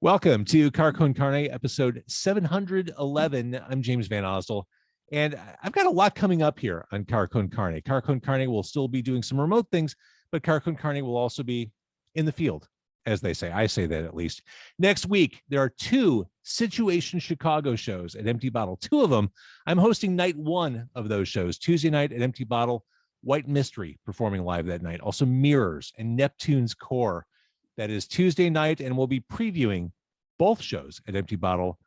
Welcome to Car Con Carne, episode 711. I'm James Van Osdell, and I've got a lot coming up here on Car Con Carne. Car Con Carne will still be doing some remote things, but Car Con Carne will also be in the field, as they say. I say that at least. Next week, there are two Situation Chicago shows at Empty Bottle. Two of them, I'm hosting night one of those shows. Tuesday night at Empty Bottle, White Mystery performing live that night. Also Mirrors and Neptune's Core. That is Tuesday night, and we'll be previewing both shows at Empty Bottle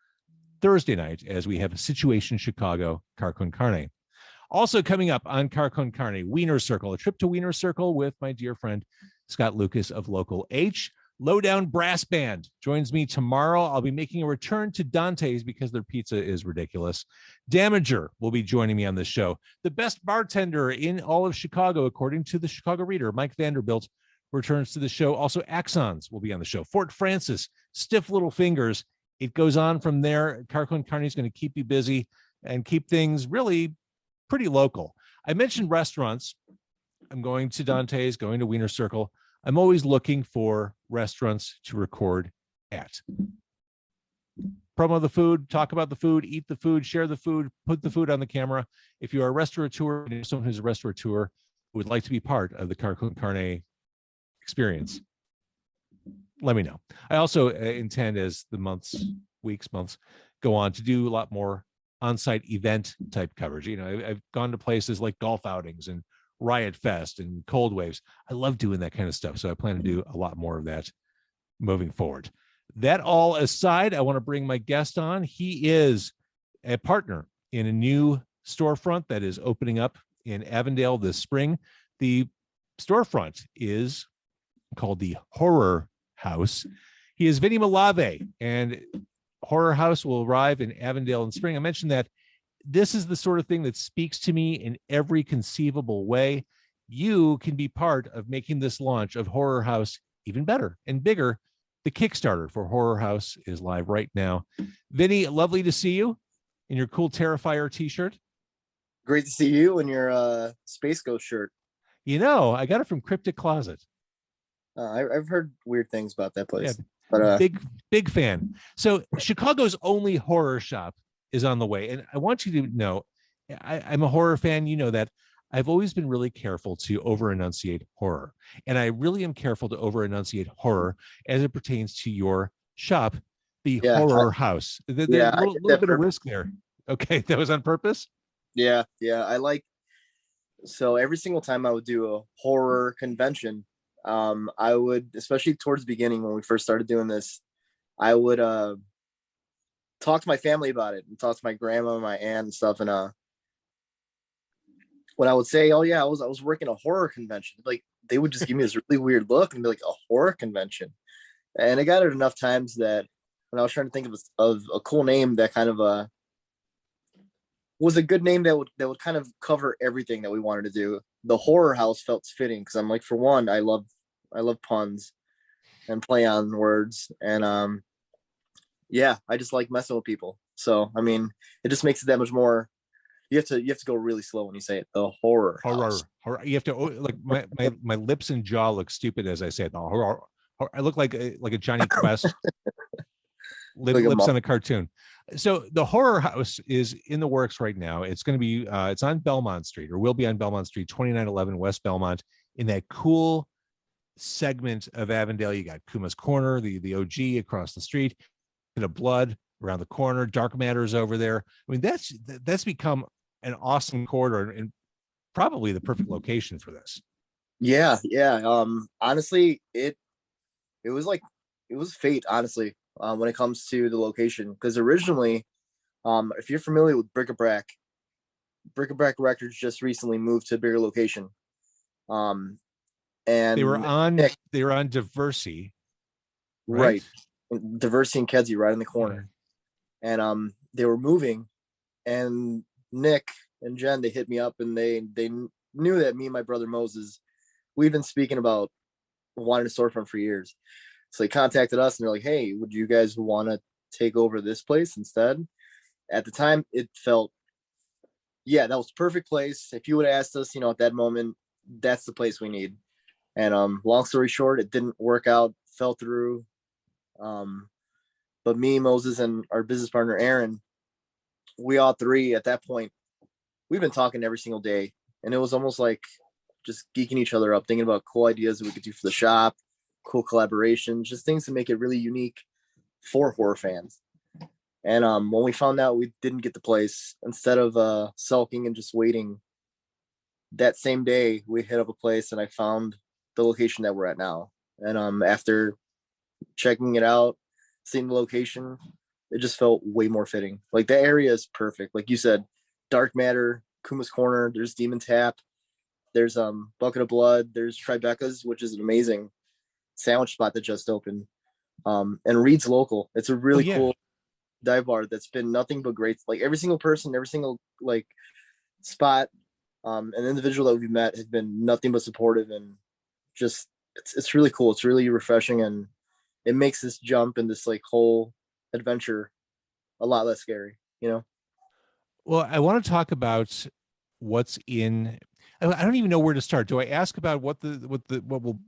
Thursday night as we have Situation Chicago, Car Con Carne. Also coming up on Car Con Carne, Wiener Circle, a trip to Wiener Circle with my dear friend Scott Lucas of Local H. Lowdown Brass Band joins me tomorrow. I'll be making a return to Dante's because their pizza is ridiculous. Damager will be joining me on this show. The best bartender in all of Chicago, according to the Chicago Reader, Mike Vanderbilt, returns to the show. Also, Axons will be on the show. Fort Francis, Stiff Little Fingers. It goes on from there. Car Con Carne is going to keep you busy and keep things really pretty local. I mentioned restaurants. I'm going to Dante's, going to Wiener Circle. I'm always looking for restaurants to record at. Promo the food, talk about the food, eat the food, share the food, put the food on the camera. If you are a restaurateur, someone who's a restaurateur who would like to be part of the Car Con Carne experience, let me know. I also intend, as the months go on, to do a lot more on-site event type coverage. You know, I've gone to places like golf outings and Riot Fest and Cold Waves. I love doing that kind of stuff, so I plan to do a lot more of that moving forward. That all aside, I want to bring my guest on. He is a partner in a new storefront that is opening up in Avondale this spring. The storefront is called the Horror House. He is Vinny Malave, and Horror House will arrive in Avondale in spring. I mentioned that this is the sort of thing that speaks to me in every conceivable way. You can be part of making this launch of Horror House even better and bigger. The Kickstarter for Horror House is live right now. Vinny, lovely to see you in your cool Terrifier t-shirt. Great to see you in your Space Ghost shirt. You know, I got it from Cryptic Closet. I've heard weird things about that place. Yeah, but big fan. So Chicago's only horror shop is on the way, and I want you to know, I'm a horror fan. You know that. I've always been really careful to over enunciate horror, and I really am careful to over enunciate horror as it pertains to your shop, the Horror House. There's a little bit of risk there. Okay, that was on purpose. Yeah. So every single time I would do a horror convention, I would, especially towards the beginning when we first started doing this, I would talk to my family about it and talk to my grandma, my aunt and stuff. And when I would say, "Oh yeah, I was working a horror convention," like they would just give me this really weird look and be like, "A horror convention?" And I got it enough times that when I was trying to think of a cool name that kind of was a good name that would kind of cover everything that we wanted to do, the Horror House felt fitting because I'm like, for one, I love puns and play on words, and yeah, I just like messing with people. So I mean, it just makes it that much more. You have to go really slow when you say it. The horror. You have to, like, my lips and jaw look stupid as I say it. The horror. I look like a Johnny Quest. Lips on a cartoon. So the Horror House is in the works right now. It's going to be it's on Belmont Street, or will be on Belmont Street, 2911 West Belmont, in that cool segment of Avondale. You got Kuma's Corner, the OG across the street, Pit of Blood around the corner, Dark Matter's over there. I mean, that's become an awesome corridor and probably the perfect location for this. Yeah. Honestly, it was fate, honestly, when it comes to the location, because originally, if you're familiar with Bric-a-Brac Records just recently moved to a bigger location. And they were on Diversey, right? Diversey and Kedzie right in the corner. And they were moving, and Nick and Jen, they hit me up, and they knew that me and my brother Moses, we've been speaking about wanting a storefront for years. So they contacted us and they're like, "Hey, would you guys want to take over this place instead?" At the time, it felt, yeah, that was the perfect place. If you would have asked us, at that moment, that's the place we need. And long story short, it didn't work out, fell through. But me, Moses, and our business partner Aaron, we all three at that point, we've been talking every single day, and it was almost like just geeking each other up, thinking about cool ideas that we could do for the shop, cool collaborations, just things to make it really unique for horror fans. And when we found out we didn't get the place, instead of sulking and just waiting, that same day we hit up a place and I found the location that we're at now. And after checking it out, seeing the location, it just felt way more fitting. Like the area is perfect. Like you said, Dark Matter, Kuma's Corner, there's Demon Tap, there's Bucket of Blood, there's Tribeca's, which is an amazing sandwich spot that just opened. And Reed's Local. It's a really cool dive bar that's been nothing but great. Like every single person, every single like spot, an individual that we've met has been nothing but supportive, and just it's really cool. It's really refreshing, and it makes this jump and this like whole adventure a lot less scary, you know? Well, I want to talk about what's in. I don't even know where to start. Do I ask about what will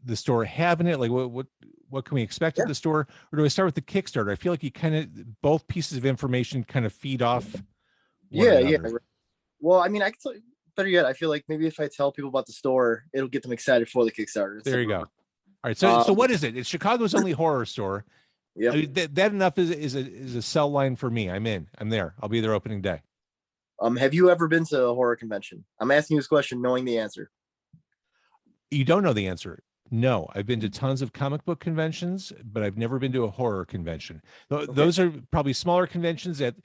the store have in it? Like what can we expect at the store, or do I start with the Kickstarter? I feel like you kind of both pieces of information kind of feed off one another. Well, I mean, I can tell you, better yet, I feel like maybe if I tell people about the store, it'll get them excited for the Kickstarter. There you go. All right, so what is it? It's Chicago's only horror store. Yeah, I mean, that enough is a sell line for me. I'm in. I'm there. I'll be there opening day. Have you ever been to a horror convention? I'm asking you this question knowing the answer. You don't know the answer. No, I've been to tons of comic book conventions, but I've never been to a horror convention. Those are probably smaller conventions at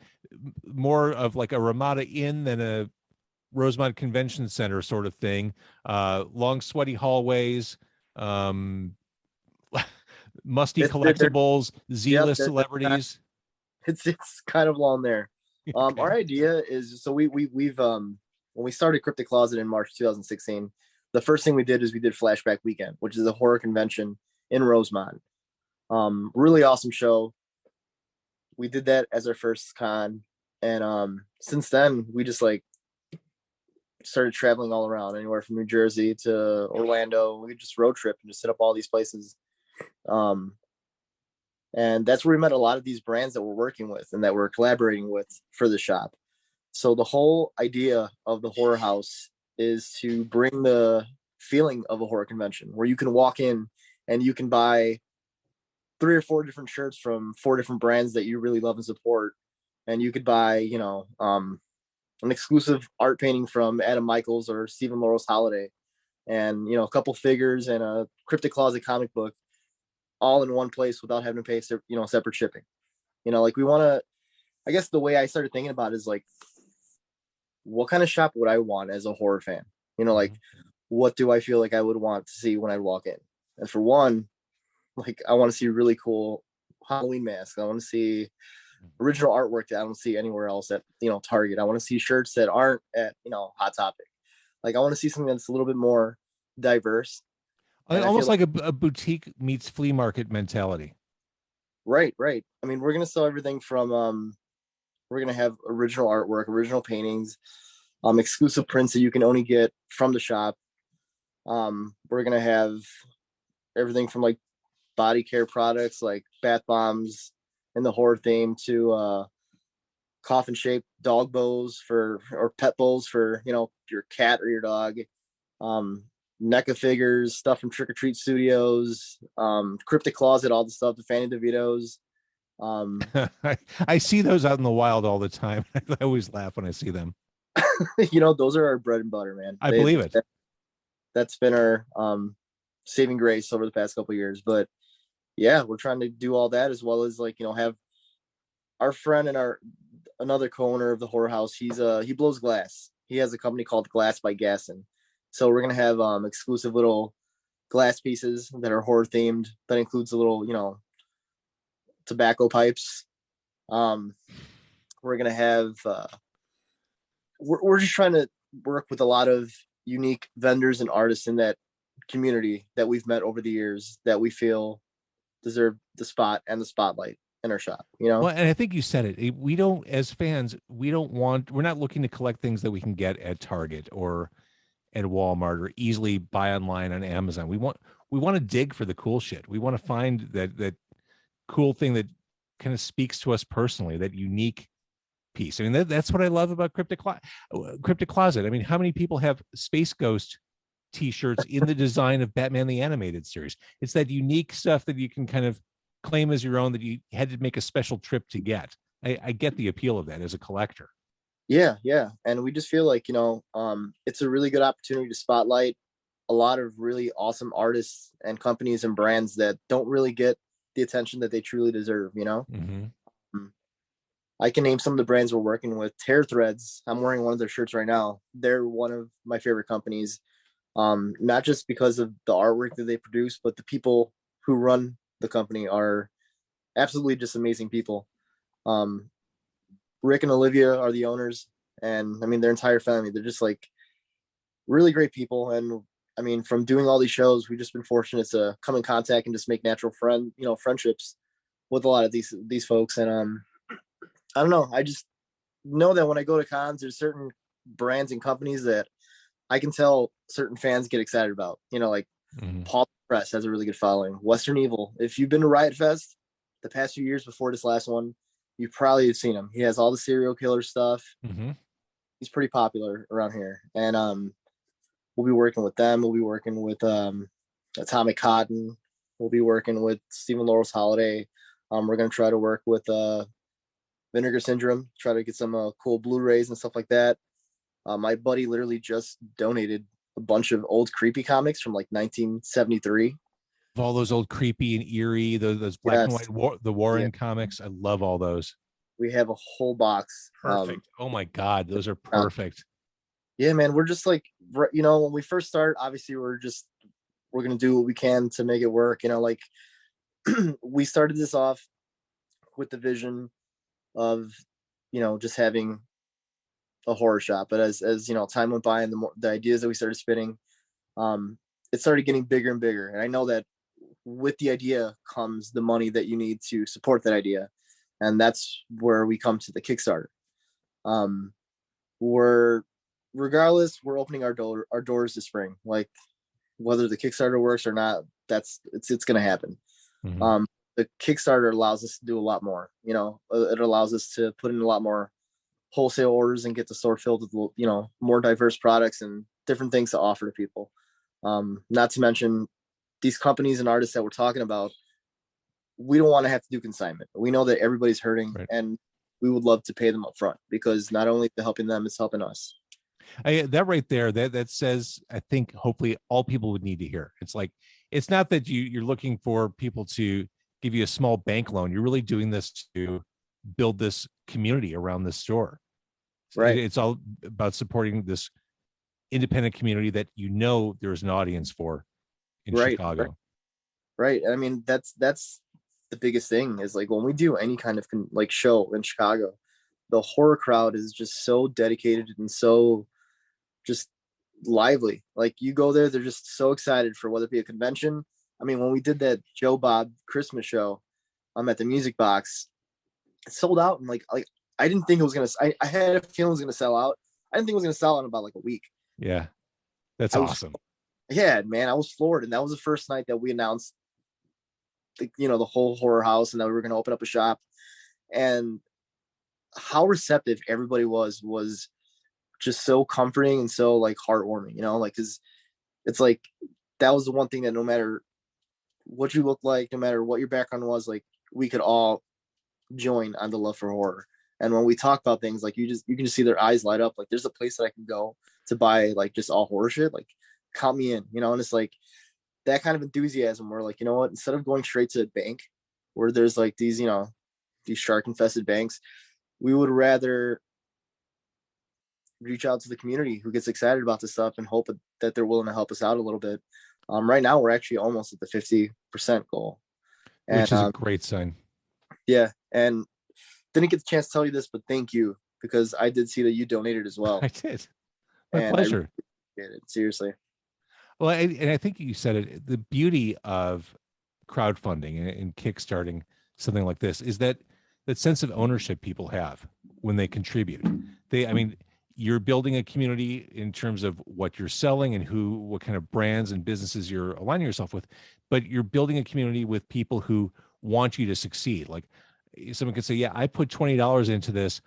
more of like a Ramada Inn than a Rosemont Convention Center sort of thing. Long, sweaty hallways, musty collectibles, Z-list celebrities. It's kind of long there. Okay. Our idea is, so we've when we started Cryptic Closet in March 2016, the first thing we did is we did Flashback Weekend, which is a horror convention in Rosemont. Really awesome show. We did that as our first con, and since then we just like started traveling all around, anywhere from New Jersey to Orlando. We just road trip and just hit up all these places. And that's where we met a lot of these brands that we're working with and that we're collaborating with for the shop. So the whole idea of the horror house is to bring the feeling of a horror convention where you can walk in and you can buy 3 or 4 different shirts from 4 different brands that you really love and support. And you could buy, you know, an exclusive art painting from Adam Michaels or Stephen Laurel's Holiday, and, you know, a couple figures and a Cryptic Closet comic book, all in one place without having to pay, you know, separate shipping. You know, like we want to, I guess the way I started thinking about it is like, what kind of shop would I want as a horror fan? You know, like what do I feel like I would want to see when I walk in? And for one, like I want to see really cool Halloween masks. I want to see original artwork that I don't see anywhere else at, you know, Target. I want to see shirts that aren't at, you know, Hot Topic. Like I want to see something that's a little bit more diverse. Almost like a boutique meets flea market mentality. Right. I mean, we're going to sell everything from, we're going to have original artwork, original paintings, exclusive prints that you can only get from the shop. We're going to have everything from like body care products, like bath bombs in the horror theme, to coffin shaped dog bows or pet bowls for, you know, your cat or your dog. NECA figures, stuff from Trick or Treat Studios, Cryptic Closet, all the stuff, the Fanny DeVito's. I see those out in the wild all the time. I always laugh when I see them. You know, those are our bread and butter, man. I believe it. That's been our saving grace over the past couple of years. But yeah, we're trying to do all that, as well as, like, you know, have our friend and another co-owner of the horror house. He blows glass. He has a company called Glass by Gasson. So we're gonna have exclusive little glass pieces that are horror themed. That includes a little, you know, tobacco pipes. We're gonna have. We're just trying to work with a lot of unique vendors and artists in that community that we've met over the years that we feel deserve the spot and the spotlight in our shop, you know? Well, and I think you said it. We don't, as fans, we're not looking to collect things that we can get at Target or at Walmart or easily buy online on Amazon. We want to dig for the cool shit. We want to find that cool thing that kind of speaks to us personally, that unique piece. I mean, that's what I love about Cryptic Closet. I mean, how many people have Space Ghost t-shirts in the design of Batman the Animated Series? It's that unique stuff that you can kind of claim as your own, that you had to make a special trip to get. I get the appeal of that as a collector. Yeah, yeah. And we just feel like, it's a really good opportunity to spotlight a lot of really awesome artists and companies and brands that don't really get the attention that they truly deserve, Mm-hmm. I can name some of the brands we're working with. Tear Threads, I'm wearing one of their shirts right now. They're one of my favorite companies, not just because of the artwork that they produce, but the people who run the company are absolutely just amazing people. Rick and Olivia are the owners, and I mean their entire family. They're just like really great people. And I mean, from doing all these shows, we've just been fortunate to come in contact and just make natural friendships with a lot of these folks. And I don't know. I just know that when I go to cons, there's certain brands and companies that I can tell certain fans get excited about. Like Paul Press has a really good following. Western Evil. If you've been to Riot Fest the past few years before this last one, you probably have seen him. He has all the serial killer stuff. Mm-hmm. He's pretty popular around here. And we'll be working with them. We'll be working with Atomic Cotton. We'll be working with Stephen Laurel's Holiday. We're going to try to work with Vinegar Syndrome, try to get some cool Blu-rays and stuff like that. My buddy literally just donated a bunch of old creepy comics from like 1973. Of all those old creepy and eerie, those black and white, the Warren comics. I love all those. We have a whole box. Perfect. Oh my God, those are perfect. Yeah, man. We're just like, when we first start, obviously we're going to do what we can to make it work. Like we started this off with the vision of, just having a horror shop. But as time went by and the ideas that we started spinning, it started getting bigger and bigger. And I know that with the idea comes the money that you need to support that idea. And that's where we come to the Kickstarter. We're opening our doors this spring. Like whether the Kickstarter works or not, it's going to happen. Mm-hmm. The Kickstarter allows us to do a lot more. It allows us to put in a lot more wholesale orders and get the store filled with more diverse products and different things to offer to people. Not to mention these companies and artists that we're talking about, we don't want to have to do consignment. We know that everybody's hurting, right, and we would love to pay them up front, because not only helping them, it's helping us. That right there, that says, I think hopefully all people would need to hear. It's like, it's not that you're looking for people to give you a small bank loan. You're really doing this to build this community around this store. Right. It's all about supporting this independent community that there's an audience for in Chicago. Right. I mean, that's the biggest thing is like when we do any kind of like show in Chicago, the horror crowd is just so dedicated and so just lively. Like you go there, they're just so excited for whether it be a convention. I mean, when we did that Joe Bob Christmas show, at the Music Box, it sold out. And like I didn't think it was gonna. I had a feeling it was gonna sell out. I didn't think it was gonna sell out in about like a week. Yeah, that's awesome. Yeah, man, I was floored, and that was the first night that we announced, the whole horror house, and that we were gonna open up a shop. And how receptive everybody was just so comforting and so like heartwarming. Because it's like that was the one thing that no matter what you look like, no matter what your background was, like we could all join on the love for horror. And when we talk about things, like you can just see their eyes light up. Like there's a place that I can go to buy like just all horror shit. Like count me in, and it's like that kind of enthusiasm where like, instead of going straight to a bank where there's like these shark infested banks, we would rather reach out to the community who gets excited about this stuff and hope that they're willing to help us out a little bit. Right now we're actually almost at the 50% goal. Which is a great sign. Yeah. And didn't get the chance to tell you this, but thank you, because I did see that you donated as well. I did. My pleasure. I really seriously. Well, and I think you said it, the beauty of crowdfunding and kickstarting something like this is that sense of ownership people have when they contribute. You're building a community in terms of what you're selling and what kind of brands and businesses you're aligning yourself with, but you're building a community with people who want you to succeed. Like someone could say, yeah, I put $20 into this.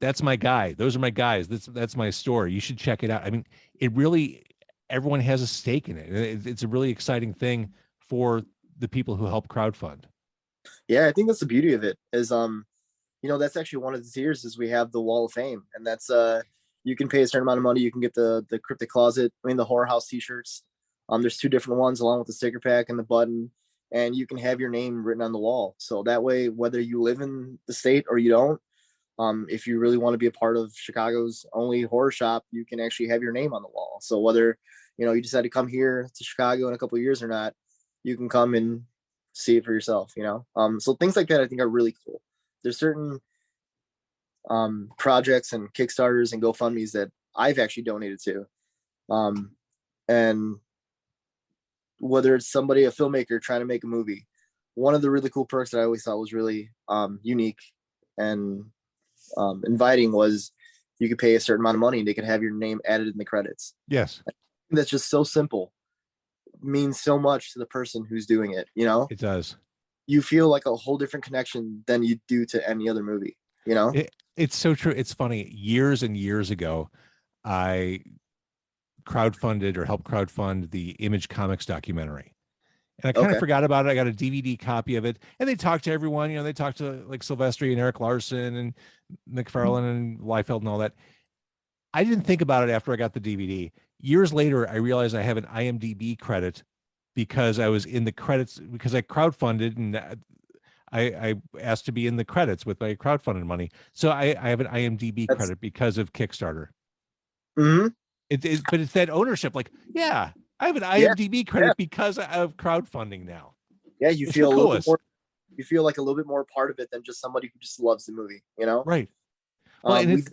That's my guy. Those are my guys. That's my store. You should check it out. I mean, it really, everyone has a stake in it. It's a really exciting thing for the people who help crowdfund. Yeah, I think that's the beauty of it is, that's actually one of the tiers is we have the Wall of Fame, and that's you can pay a certain amount of money. You can get the Cryptic Closet, the Horror House t-shirts. There's two different ones along with the sticker pack and the button, and you can have your name written on the wall. So that way, whether you live in the state or you don't, if you really want to be a part of Chicago's only horror shop, you can actually have your name on the wall. So whether you decide to come here to Chicago in a couple of years or not, you can come and see it for yourself. So things like that I think are really cool. There's certain projects and Kickstarters and GoFundMe's that I've actually donated to, and whether it's somebody, a filmmaker trying to make a movie, one of the really cool perks that I always thought was really unique and inviting was you could pay a certain amount of money and they could have your name added in the credits. Yes. That's just so simple. It means so much to the person who's doing it. It does. You feel like a whole different connection than you do to any other movie. It's so true. It's funny. Years and years ago, I crowdfunded or helped crowdfund the Image Comics documentary. And I kind of forgot about it. I got a DVD copy of it, and they talked to everyone. They talked to like Silvestri and Eric Larson and McFarlane and Liefeld and all that. I didn't think about it after I got the DVD. Years later, I realized I have an IMDb credit because I was in the credits because I crowdfunded and I asked to be in the credits with my crowdfunded money. So I have an IMDb credit because of Kickstarter. Mm-hmm. But it's that ownership. Like, yeah, I have an IMDb credit because of crowdfunding now. Yeah, you feel a little bit more. You feel like a little bit more part of it than just somebody who just loves the movie. Right. Well, and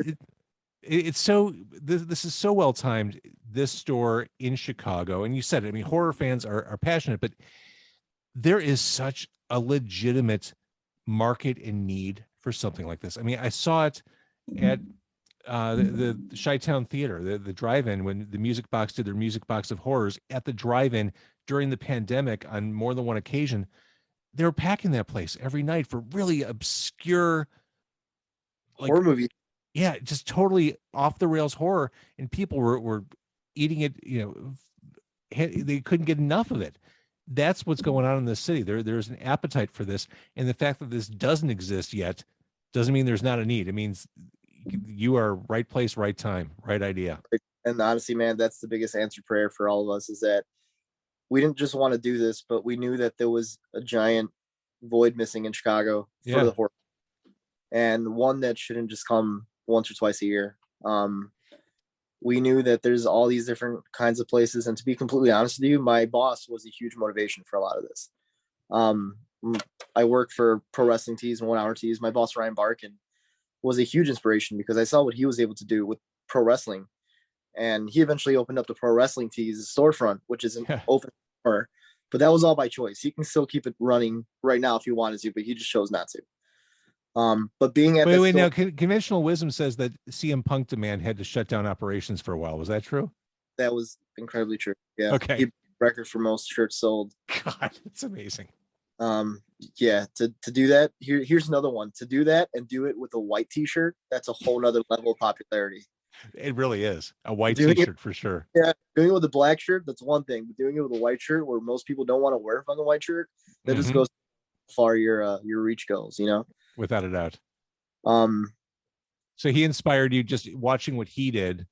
it's so this is so well timed. This store in Chicago, and you said it. I mean, horror fans are passionate, but there is such a legitimate market and need for something like this. I mean, I saw it at the Chi-Town Theater, the drive-in, when the Music Box did their Music Box of Horrors at the drive-in during the pandemic on more than one occasion. They were packing that place every night for really obscure horror movie. Yeah, just totally off the rails horror, and people were eating it. They couldn't get enough of it. That's what's going on in this city. There's an appetite for this, and the fact that this doesn't exist yet doesn't mean there's not a need. It means you are right place, right time, right idea. And honestly, man, that's the biggest answered prayer for all of us is that we didn't just want to do this, but we knew that there was a giant void missing in Chicago for the horror, and one that shouldn't just come once or twice a year. We knew that there's all these different kinds of places. And to be completely honest with you, my boss was a huge motivation for a lot of this. I worked for Pro Wrestling Tees and 1 Hour Tees. My boss, Ryan Barkin, was a huge inspiration because I saw what he was able to do with pro wrestling. And he eventually opened up the Pro Wrestling Tees storefront, which is an open store, but that was all by choice. He can still keep it running right now if he wanted to, but he just chose not to. But being at now conventional wisdom says that CM Punk demand had to shut down operations for a while. Was that true? That was incredibly true. Yeah. Okay. He record for most shirts sold. God, that's amazing. Yeah, to do that, here's another one. To do that and do it with a white t-shirt, that's a whole nother level of popularity. It really is. A white t-shirt for sure. Yeah, doing it with a black shirt, that's one thing. But doing it with a white shirt where most people don't want to wear on the white shirt, that just goes far your reach goes, Without a doubt. So he inspired you just watching what he did.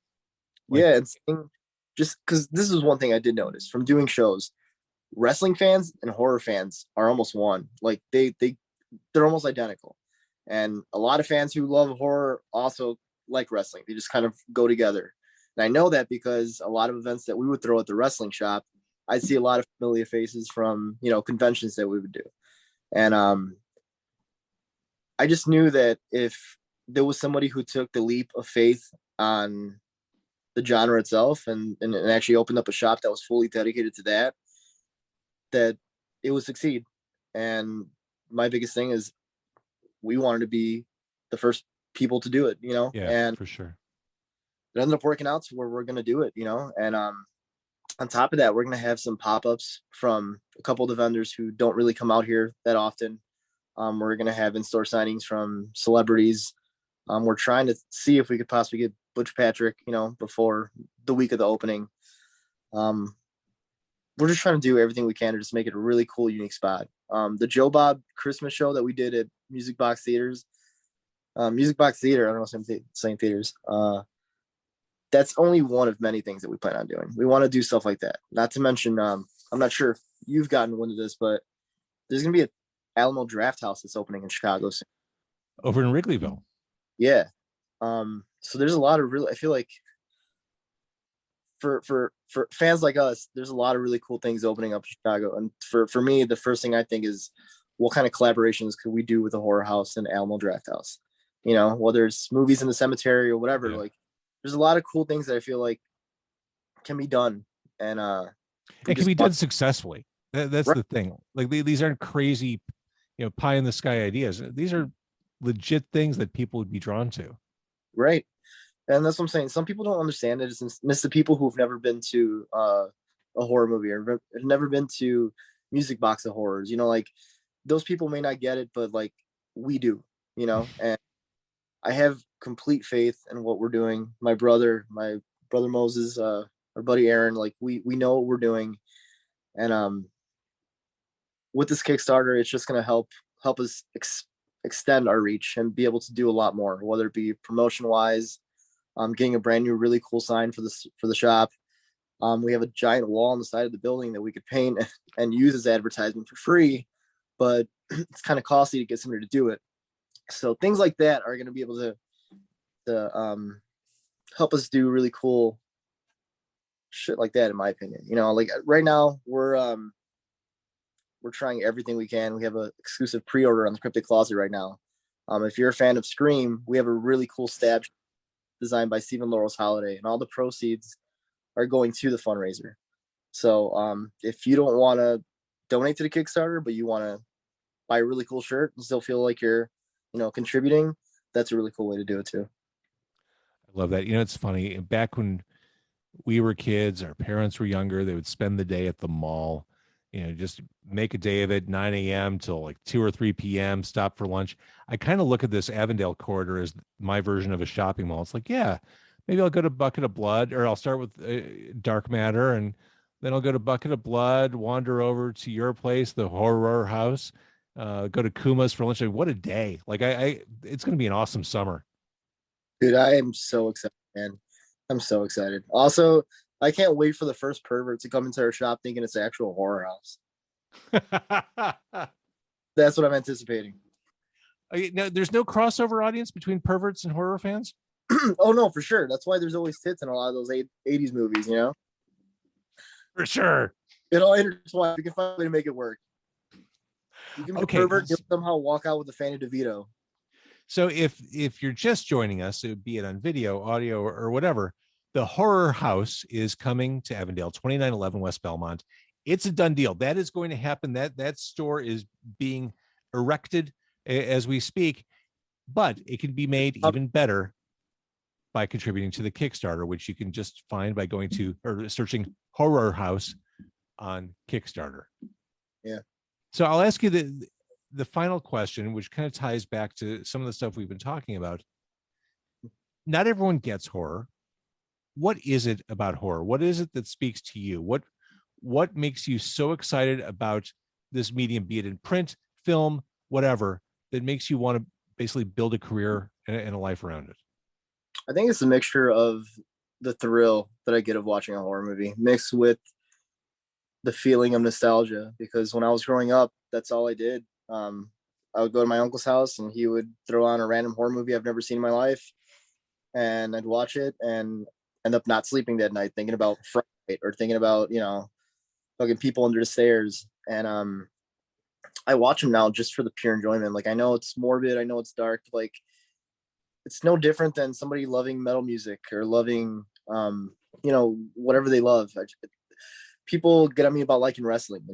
Yeah, and seeing, just because this is one thing I did notice from doing shows. Wrestling fans and horror fans are almost one. Like they're almost identical. And a lot of fans who love horror also like wrestling. They just kind of go together. And I know that because a lot of events that we would throw at the wrestling shop, I'd see a lot of familiar faces from, conventions that we would do. And I just knew that if there was somebody who took the leap of faith on the genre itself and actually opened up a shop that was fully dedicated to that it would succeed. And my biggest thing is we wanted to be the first people to do it, Yeah, and for sure. It ended up working out to where we're going to do it, and on top of that, we're going to have some pop-ups from a couple of the vendors who don't really come out here that often. We're gonna have in-store signings from celebrities. We're trying to see if we could possibly get Butch Patrick, before the week of the opening. We're just trying to do everything we can to just make it a really cool, unique spot. The Joe Bob Christmas show that we did at Music Box Theaters, Music Box Theater, I don't know, same theaters. That's only one of many things that we plan on doing. We want to do stuff like that. Not to mention, I'm not sure if you've gotten wind of this, but there's going to be an Alamo Draft House that's opening in Chicago soon. Over in Wrigleyville. Yeah. So there's a lot of really, I feel like for fans like us, there's a lot of really cool things opening up in Chicago. And for me, the first thing I think is, what kind of collaborations could we do with the Horror House and Alamo Draft House? Whether it's movies in the cemetery or whatever, like there's a lot of cool things that I feel like can be done. And it can be done successfully. That's right. The thing. Like these aren't crazy, pie in the sky ideas. These are legit things that people would be drawn to. Right. And that's what I'm saying. Some people don't understand it. It's the people who've never been to a horror movie or have never been to Music Box of Horrors. Like those people may not get it, but like we do, and I have complete faith in what we're doing. My brother Moses, our buddy Aaron, like we know what we're doing. And with this Kickstarter, it's just going to help us extend our reach and be able to do a lot more, whether it be promotion wise, getting a brand new, really cool sign for the shop. We have a giant wall on the side of the building that we could paint and use as advertisement for free, but it's kind of costly to get somebody to do it. So things like that are going to be able to help us do really cool shit like that, in my opinion. Like right now we're trying everything we can. We have an exclusive pre-order on the Cryptic Closet right now. If you're a fan of Scream, we have a really cool stab designed by Stephen Laurels Holiday, and all the proceeds are going to the fundraiser. So if you don't want to donate to the Kickstarter, but you want to buy a really cool shirt and still feel like you're, contributing, that's a really cool way to do it too. I love that. It's funny. Back when we were kids, our parents were younger, they would spend the day at the mall, just make a day of it, 9 a.m. till like 2 or 3 p.m., stop for lunch. I kind of look at this Avondale corridor as my version of a shopping mall. It's like, yeah, maybe I'll go to Bucket of Blood, or I'll start with Dark Matter, and then I'll go to Bucket of Blood, wander over to your place, the Horror House, go to Kuma's for lunch. What a day. Like it's going to be an awesome summer. Dude, I am so excited, man. I'm so excited. Also, I can't wait for the first pervert to come into our shop thinking it's an actual horror house. That's what I'm anticipating. Now, there's no crossover audience between perverts and horror fans? Oh, no, for sure. That's why there's always tits in a lot of those 80s movies, For sure. It all intertwines. We can find a way to make it work. You can be a pervert, you'll somehow walk out with a Fanny DeVito. So if you're just joining us, be it on video, audio, or whatever, the Horror House is coming to Avondale, 2911 West Belmont. It's a done deal. That is going to happen. That store is being erected as we speak, but it can be made even better by contributing to the Kickstarter, which you can just find by going to or searching Horror House on Kickstarter. Yeah. So I'll ask you the final question, which kind of ties back to some of the stuff we've been talking about. Not everyone gets horror. What is it about horror? What is it that speaks to you? What makes you so excited about this medium, be it in print, film, whatever, that makes you want to basically build a career and a life around it? I think it's a mixture of the thrill that I get of watching a horror movie mixed with the feeling of nostalgia, because when I was growing up, that's all I did. I would go to my uncle's house and he would throw on a random horror movie I've never seen in my life, and I'd watch it and end up not sleeping that night thinking about Fright or thinking about, fucking people under the stairs. And I watch them now just for the pure enjoyment. Like, I know it's morbid, I know it's dark, like it's no different than somebody loving metal music or loving whatever they love. People get at me about liking wrestling,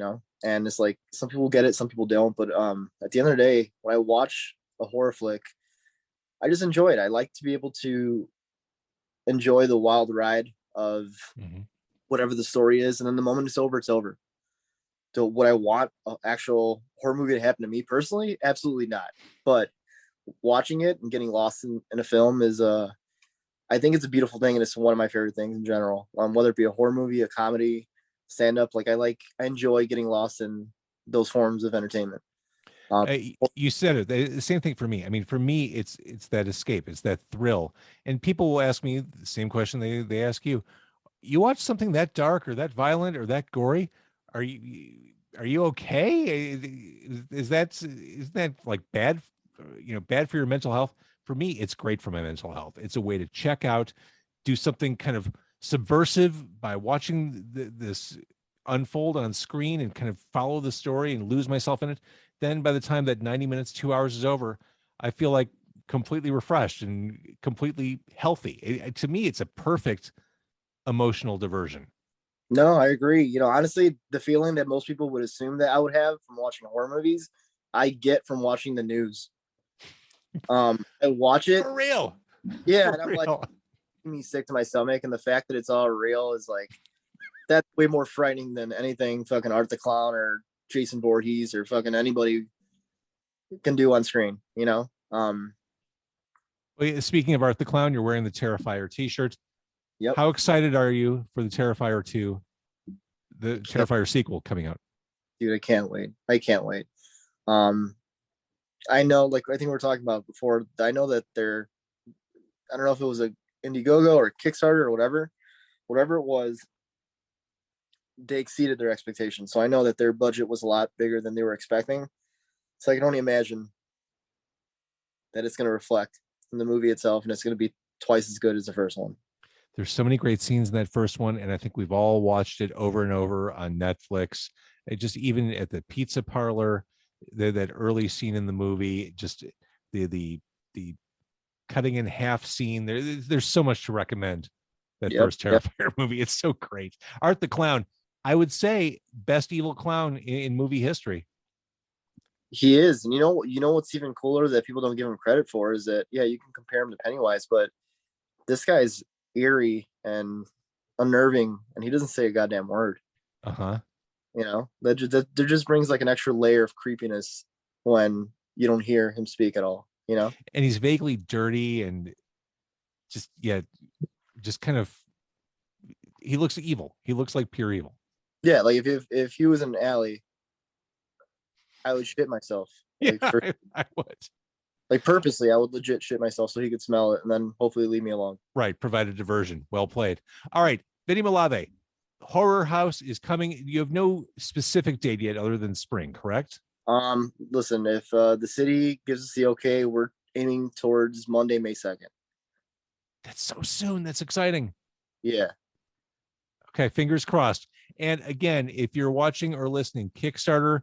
and it's like some people get it, some people don't. But at the end of the day, when I watch a horror flick, I just enjoy it. I like to be able to enjoy the wild ride of whatever the story is, and then the moment it's over, it's over. So would I want an actual horror movie to happen to me personally? Absolutely not. But watching it and getting lost in a film is I think it's a beautiful thing, and it's one of my favorite things in general. Whether it be a horror movie, a comedy, stand up, like I enjoy getting lost in those forms of entertainment. You said it. The same thing for me. I mean, for me, it's that escape, it's that thrill. And people will ask me the same question they ask you. You watch something that dark or that violent or that gory, are you okay? Isn't that like bad, bad for your mental health? For me, it's great for my mental health. It's a way to check out, do something kind of subversive by watching this unfold on screen and kind of follow the story and lose myself in it. Then by the time that 90 minutes, 2 hours is over, I feel like completely refreshed and completely healthy. To me, it's a perfect emotional diversion. No, I agree. Honestly, the feeling that most people would assume that I would have from watching horror movies, I get from watching the news. I watch it, For real. yeah, For and I'm like, real. me sick to my stomach, and the fact that it's all real is like that's way more frightening than anything fucking Art the Clown or Jason Voorhees or fucking anybody can do on screen. Speaking of Art the Clown, you're wearing the Terrifier t-shirt. Yep. How excited are you for the Terrifier 2, the Terrifier sequel coming out? Dude, I can't wait. I can't wait. I know, like I think we were talking about before, I know that I don't know if it was a Indiegogo or Kickstarter or whatever it was, they exceeded their expectations. So I know that their budget was a lot bigger than they were expecting. So I can only imagine that it's going to reflect in the movie itself, and it's going to be twice as good as the first one. There's so many great scenes in that first one, and I think we've all watched it over and over on Netflix. It just even at the pizza parlor, that early scene in the movie, just the cutting in half scene. There's so much to recommend. That first Terrifier movie, it's so great. Art the Clown, I would say best evil clown in movie history. He is, and you know what's even cooler that people don't give him credit for is that you can compare him to Pennywise, but this guy's eerie and unnerving, and he doesn't say a goddamn word. That just brings like an extra layer of creepiness when you don't hear him speak at all. And he's vaguely dirty and just kind of, he looks evil. He looks like pure evil. Yeah, like if he was in an alley, I would shit myself. Like, I would. Like purposely, I would legit shit myself so he could smell it and then hopefully leave me alone. Right, provide a diversion. Well played. All right, Vinny Malave, Horror House is coming. You have no specific date yet other than spring, correct? Listen, if the city gives us the okay, we're aiming towards Monday, May 2nd. That's so soon. That's exciting. Yeah. Okay, fingers crossed. And again, if you're watching or listening, Kickstarter,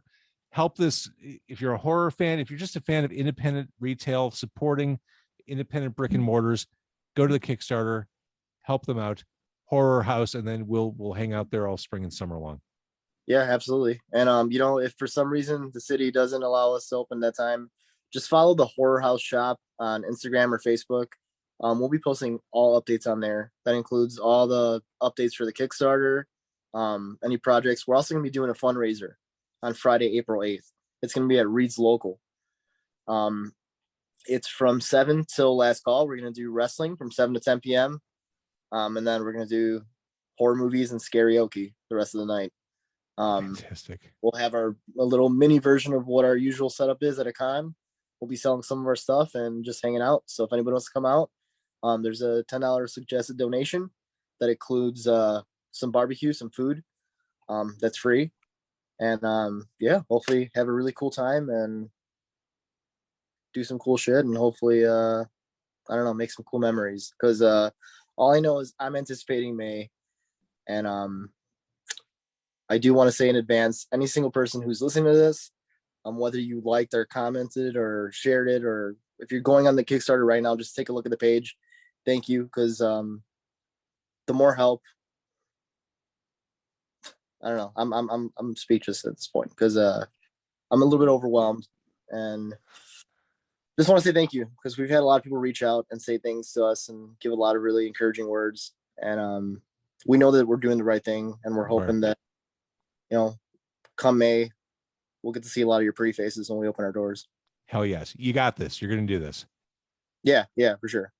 help this. If you're a horror fan, if you're just a fan of independent retail, supporting independent brick and mortars, go to the Kickstarter, help them out. Horror House, and then we'll hang out there all spring and summer long. Yeah, absolutely. And if for some reason the city doesn't allow us to open that time, just follow the Horror House shop on Instagram or Facebook. We'll be posting all updates on there. That includes all the updates for the Kickstarter, any projects. We're also going to be doing a fundraiser on Friday, April 8th. It's going to be at Reed's Local. It's from 7 till last call. We're going to do wrestling from 7 to 10 p.m. And then we're going to do horror movies and karaoke the rest of the night. Fantastic. We'll have a little mini version of what our usual setup is at a con. We'll be selling some of our stuff and just hanging out. So if anybody wants to come out, there's a $10 suggested donation that includes some barbecue, some food. That's free. And hopefully have a really cool time and do some cool shit and hopefully make some cool memories. Because all I know is I'm anticipating May, and I do want to say in advance, any single person who's listening to this, whether you liked or commented or shared it, or if you're going on the Kickstarter right now, just take a look at the page. Thank you, because the more help, I don't know. I'm speechless at this point because I'm a little bit overwhelmed, and just want to say thank you because we've had a lot of people reach out and say things to us and give a lot of really encouraging words, and we know that we're doing the right thing, and we're hoping that come May, we'll get to see a lot of your pretty faces when we open our doors. Hell yes. You got this. You're going to do this. Yeah, for sure.